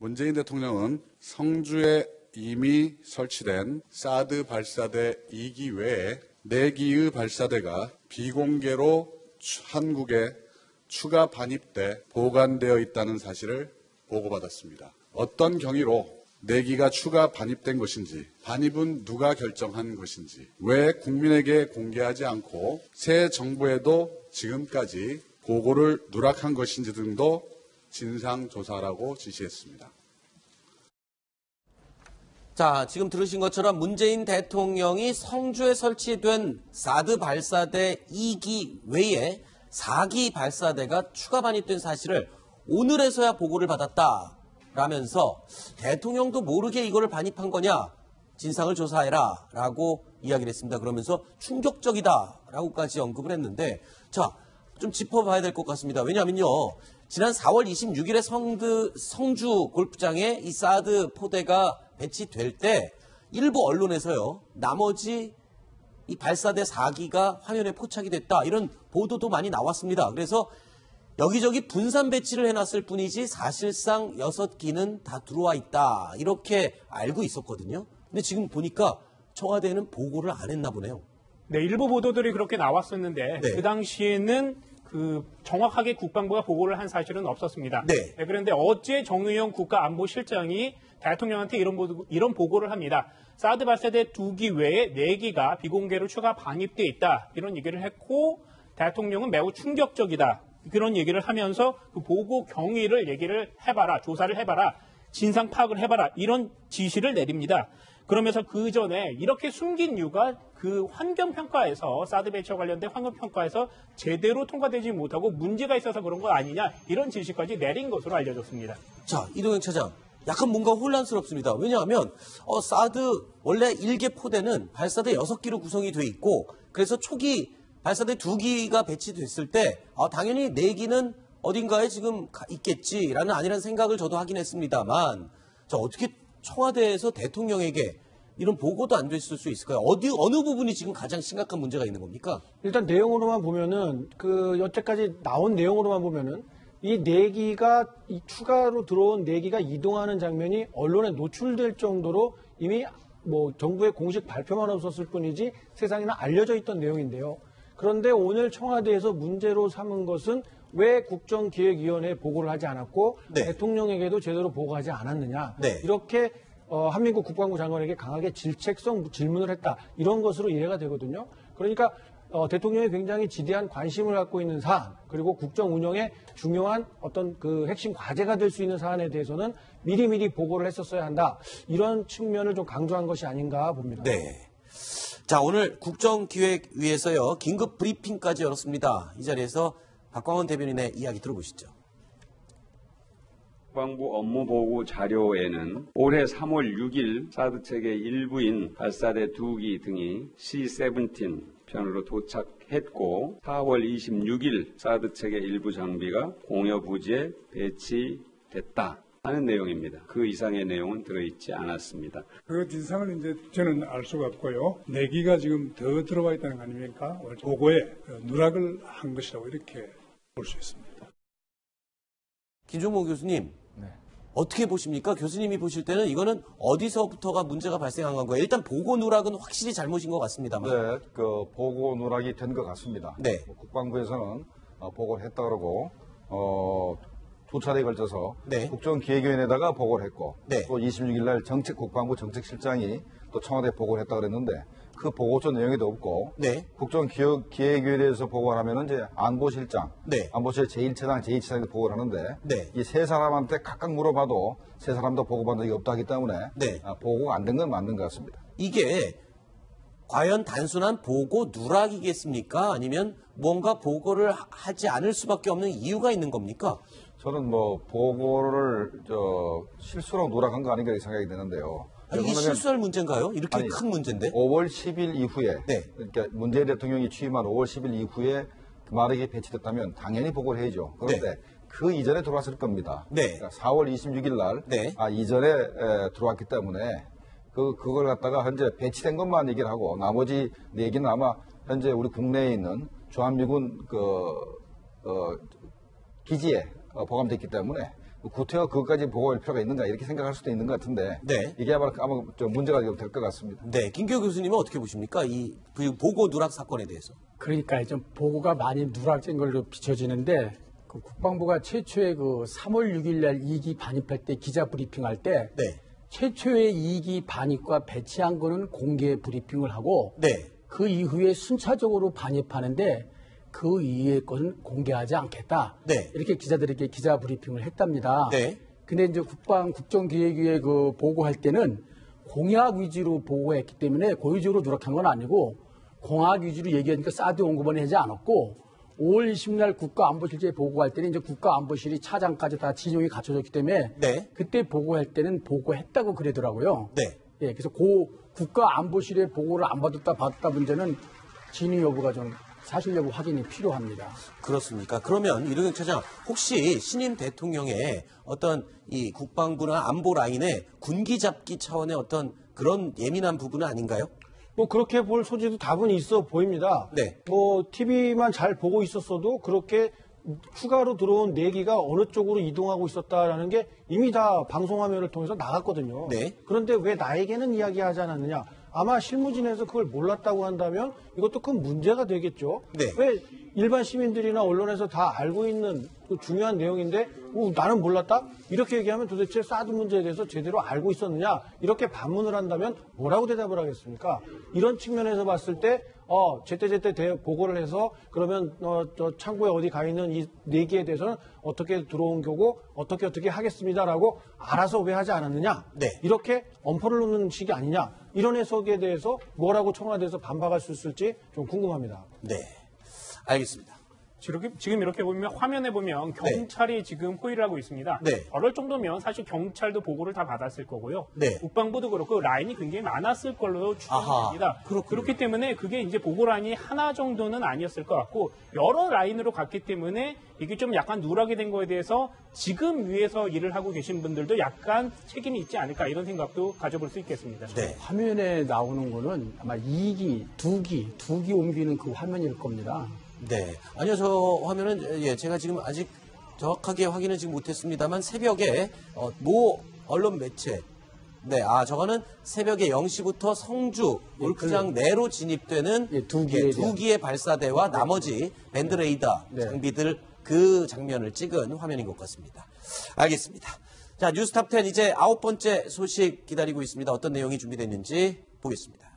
문재인 대통령은 성주에 이미 설치된 사드 발사대 2기 외에 4기의 발사대가 비공개로 한국에 추가 반입돼 보관되어 있다는 사실을 보고받았습니다. 어떤 경위로 4기가 추가 반입된 것인지, 반입은 누가 결정한 것인지, 왜 국민에게 공개하지 않고 새 정부에도 지금까지 보고를 누락한 것인지 등도 진상조사라고 지시했습니다. 자, 지금 들으신 것처럼 문재인 대통령이 성주에 설치된 사드 발사대 2기 외에 4기 발사대가 추가 반입된 사실을 오늘에서야 보고를 받았다라면서 대통령도 모르게 이거를 반입한 거냐? 진상을 조사해라 라고 이야기를 했습니다. 그러면서 충격적이다라고까지 언급을 했는데, 자, 좀 짚어봐야 될 것 같습니다. 왜냐하면요, 지난 4월 26일에 성주 골프장에 이 사드 포대가 배치될 때 일부 언론에서요, 나머지 이 발사대 4기가 화면에 포착이 됐다, 이런 보도도 많이 나왔습니다. 그래서 여기저기 분산 배치를 해놨을 뿐이지 사실상 6기는 다 들어와 있다, 이렇게 알고 있었거든요. 근데 지금 보니까 청와대는 보고를 안 했나 보네요. 네, 일부 보도들이 그렇게 나왔었는데 그 당시에는 정확하게 국방부가 보고를 한 사실은 없었습니다. 네. 그런데 어제 정의용 국가안보실장이 대통령한테 이런 보고를 합니다. 사드 발사대 2기 외에 4기가 비공개로 추가 반입돼 있다, 이런 얘기를 했고, 대통령은 매우 충격적이다, 그런 얘기를 하면서 그 보고 경위를 얘기를 해봐라, 조사를 해봐라, 진상 파악을 해봐라, 이런 지시를 내립니다. 그러면서 그 전에 이렇게 숨긴 이유가 그 환경평가에서, 사드 배치와 관련된 환경평가에서 제대로 통과되지 못하고 문제가 있어서 그런 거 아니냐, 이런 지시까지 내린 것으로 알려졌습니다. 자, 이동영 차장, 약간 뭔가 혼란스럽습니다. 왜냐하면 사드 원래 1개 포대는 발사대 6기로 구성이 돼 있고, 그래서 초기 발사대 2기가 배치됐을 때 당연히 4기는 어딘가에 지금 있겠지라는 아니라는 생각을 저도 하긴 했습니다만, 자, 어떻게 청와대에서 대통령에게 이런 보고도 안 됐을 수 있을까요? 어느 부분이 지금 가장 심각한 문제가 있는 겁니까? 일단 내용으로만 보면은, 여태까지 나온 내용으로만 보면은, 이 4기가, 추가로 들어온 4기가 이동하는 장면이 언론에 노출될 정도로 이미 정부의 공식 발표만 없었을 뿐이지 세상에는 알려져 있던 내용인데요. 그런데 오늘 청와대에서 문제로 삼은 것은 왜 국정기획위원회에 보고를 하지 않았고, 네. 대통령에게도 제대로 보고하지 않았느냐. 네. 이렇게 한민국 국방부 장관에게 강하게 질책성 질문을 했다, 이런 것으로 이해가 되거든요. 그러니까 대통령이 굉장히 지대한 관심을 갖고 있는 사안, 그리고 국정 운영에 중요한 어떤 핵심 과제가 될 수 있는 사안에 대해서는 미리미리 보고를 했었어야 한다, 이런 측면을 좀 강조한 것이 아닌가 봅니다. 네. 자, 오늘 국정기획위에서요, 긴급 브리핑까지 열었습니다. 이 자리에서 박광원 대변인의 이야기 들어보시죠. 국방부 업무보고 자료에는 올해 3월 6일 사드 체계 일부인 발사대 2기 등이 C-17 편으로 도착했고, 4월 26일 사드 체계 일부 장비가 공여 부지에 배치됐다 하는 내용입니다. 그 이상의 내용은 들어있지 않았습니다. 그 진상을 이제 저는 알 수가 없고요. 4기가 지금 더 들어와 있다는 거 아닙니까? 보고에 누락을 한 것이라고 이렇게 볼 수 있습니다. 김종모 교수님, 어떻게 보십니까? 교수님이 보실 때는 이거는 어디서부터가 문제가 발생한 건가요? 일단 보고 누락은 확실히 잘못인 것 같습니다만. 네, 보고 누락이 된 것 같습니다. 네. 국방부에서는 보고를 했다 그러고, 2차례에 걸쳐서 네. 국정기획위원회에다가 보고를 했고, 네. 또 26일 날 국방부 정책실장이 또 청와대에 보고를 했다 그랬는데, 그 보고서 내용에도 없고, 네. 국정기획위원회에서 보고를 하면은 이제 안보실장, 네. 안보실 제1차장, 제2차장이 보고를 하는데, 네. 이 세 사람한테 각각 물어봐도 세 사람도 보고받은 적이 없다 하기 때문에, 네. 보고가 안 된 건 맞는 것 같습니다. 이게 과연 단순한 보고 누락이겠습니까? 아니면 뭔가 보고를 하지 않을 수밖에 없는 이유가 있는 겁니까? 저는 보고를 실수로 누락한 거 아닌가 생각이 드는데요. 이게 실수할 문제인가요? 이렇게 큰 문제인데? 5월 10일 이후에, 네. 그러니까 문재인 대통령이 취임한 5월 10일 이후에 마르게 배치됐다면 당연히 보고를 해야죠. 그런데 네. 그 이전에 들어왔을 겁니다. 네. 그러니까 4월 26일 날 네. 이전에 들어왔기 때문에 그걸 갖다가 현재 배치된 것만 얘기를 하고, 나머지 얘기는 아마 현재 우리 국내에 있는 주한미군 기지에 보관됐기 때문에 구태여 그것까지 보고할 필요가 있는가 이렇게 생각할 수도 있는 것 같은데 네. 이게 아마 좀 문제가 될 것 같습니다. 네, 김기호 교수님은 어떻게 보십니까? 이 보고 누락 사건에 대해서. 그러니까 좀 보고가 많이 누락된 걸로 비춰지는데 그 국방부가 최초의 그 3월 6일 날 2기 반입할 때 기자 브리핑할 때 네. 최초의 2기 반입과 배치한 거는 공개 브리핑을 하고 네. 그 이후에 순차적으로 반입하는데 그 이후의 것은 공개하지 않겠다. 네. 이렇게 기자들에게 기자 브리핑을 했답니다. 네. 근데 이제 국정기획위에 그 보고할 때는 공약 위주로 보고했기 때문에 고의적으로 누락한 건 아니고 공약 위주로 얘기하니까 사드 언급은 하지 않았고 5월 20일 날 국가안보실장에 보고할 때는 이제 국가안보실이 차장까지 다 진용이 갖춰졌기 때문에 네. 그때 보고할 때는 보고했다고 그러더라고요. 네. 예, 그래서 국가안보실의 보고를 안 받았다 문제는 진위 여부가 좀 사실 여부 확인이 필요합니다. 그렇습니까? 그러면 이르경 차장, 혹시 신임 대통령의 어떤 이 국방부나 안보 라인의 군기 잡기 차원의 어떤 그런 예민한 부분은 아닌가요? 뭐 그렇게 볼 소지도 다분히 있어 보입니다. 네. 뭐 TV만 잘 보고 있었어도 그렇게 추가로 들어온 4기가 어느 쪽으로 이동하고 있었다라는 게 이미 다 방송화면을 통해서 나갔거든요. 네. 그런데 왜 나에게는 이야기하지 않았느냐? 아마 실무진에서 그걸 몰랐다고 한다면 이것도 큰 문제가 되겠죠. 네. 왜 일반 시민들이나 언론에서 다 알고 있는 그 중요한 내용인데 나는 몰랐다? 이렇게 얘기하면 도대체 사드 문제에 대해서 제대로 알고 있었느냐? 이렇게 반문을 한다면 뭐라고 대답을 하겠습니까? 이런 측면에서 봤을 때 제때 보고를 해서 그러면 저 창고에 어디 가 있는 이 4기에 대해서는 어떻게 들어온 거고 어떻게 하겠습니다라고 알아서 왜 하지 않았느냐? 네. 이렇게 엄포를 놓는 식이 아니냐? 이런 해석에 대해서 뭐라고 청와대에서 반박할 수 있을지 좀 궁금합니다. 네. 알겠습니다. 지금 이렇게 보면 화면에 보면 경찰이 지금 호의를 하고 있습니다. 네. 저럴 정도면 사실 경찰도 보고를 다 받았을 거고요. 네. 국방부도 그렇고 라인이 굉장히 많았을 걸로 추정됩니다. 그렇기 때문에 그게 이제 보고 라인이 하나 정도는 아니었을 것 같고 여러 라인으로 갔기 때문에 이게 좀 약간 누락이 된 거에 대해서 지금 위에서 일을 하고 계신 분들도 약간 책임이 있지 않을까 이런 생각도 가져볼 수 있겠습니다. 네. 화면에 나오는 거는 아마 2기, 2기 옮기는 그 화면일 겁니다. 네. 아니요, 저 화면은, 제가 지금 아직 정확하게 확인은 지금 못했습니다만, 새벽에, 모 언론 매체, 네, 저거는 새벽에 0시부터 성주 골프장 내로 진입되는 두 기의 발사대와 나머지 밴드레이더 장비들 그 장면을 찍은 화면인 것 같습니다. 알겠습니다. 자, 뉴스탑10 이제 9번째 소식 기다리고 있습니다. 어떤 내용이 준비됐는지 보겠습니다.